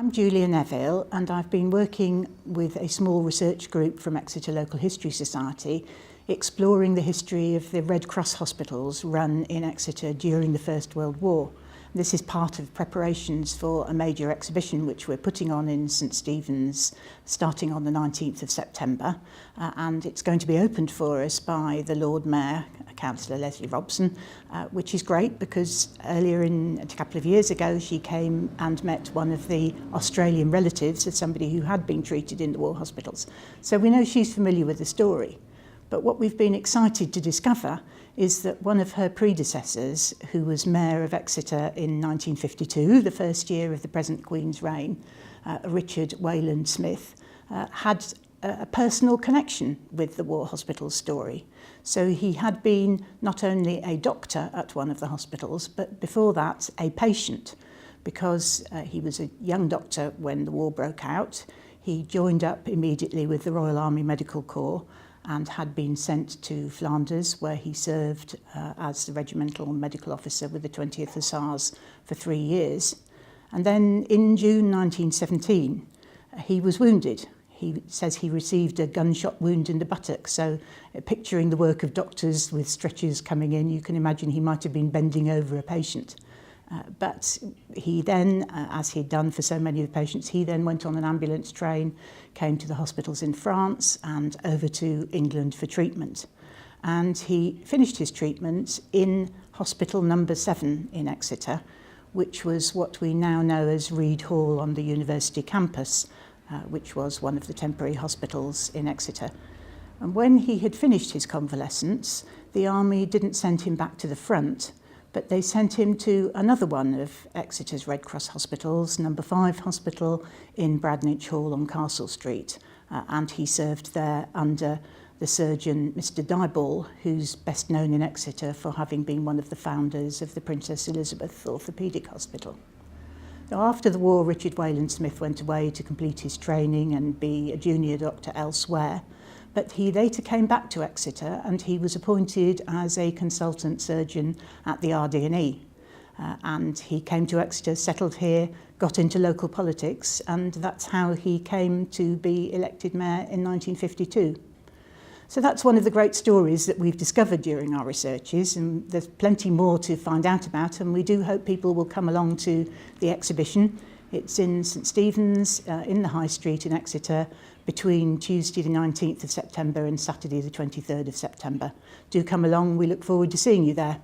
I'm Julia Neville, and I've been working with a small research group from Exeter Local History Society exploring the history of the Red Cross hospitals run in Exeter during the First World War. This is part of preparations for a major exhibition which we're putting on in St Stephen's starting on the 19th of September, and it's going to be opened for us by the Lord Mayor, Councillor Leslie Robson, which is great because a couple of years ago she came and met one of the Australian relatives of somebody who had been treated in the war hospitals. So we know she's familiar with the story. But what we've been excited to discover is that one of her predecessors, who was Mayor of Exeter in 1952, the first year of the present Queen's reign, Richard Wayland Smith, had a personal connection with the war hospital story. So he had been not only a doctor at one of the hospitals, but before that a patient, because he was a young doctor when the war broke out. He joined up immediately with the Royal Army Medical Corps and had been sent to Flanders, where he served as the regimental medical officer with the 20th Hussars for 3 years. And then in June 1917, he was wounded. He says he received a gunshot wound in the buttock, so picturing the work of doctors with stretchers coming in, you can imagine he might have been bending over a patient. But he then, as he'd done for so many of the patients, he then went on an ambulance train, came to the hospitals in France and over to England for treatment. And he finished his treatment in Hospital number 7 in Exeter, which was what we now know as Reed Hall on the university campus, which was one of the temporary hospitals in Exeter. And when he had finished his convalescence, the army didn't send him back to the front, but they sent him to another one of Exeter's Red Cross hospitals, number 5 hospital in Bradninch Hall on Castle Street, and he served there under the surgeon Mr Dyball, who's best known in Exeter for having been one of the founders of the Princess Elizabeth Orthopaedic Hospital. So after the war, Richard Wayland Smith went away to complete his training and be a junior doctor elsewhere. But he later came back to Exeter and he was appointed as a consultant surgeon at the RD&E. And he came to Exeter, settled here, got into local politics, and that's how he came to be elected mayor in 1952. So that's one of the great stories that we've discovered during our researches, and there's plenty more to find out about, and we do hope people will come along to the exhibition. It's in St Stephen's, in the High Street in Exeter, between Tuesday the 19th of September and Saturday the 23rd of September. Do come along, we look forward to seeing you there.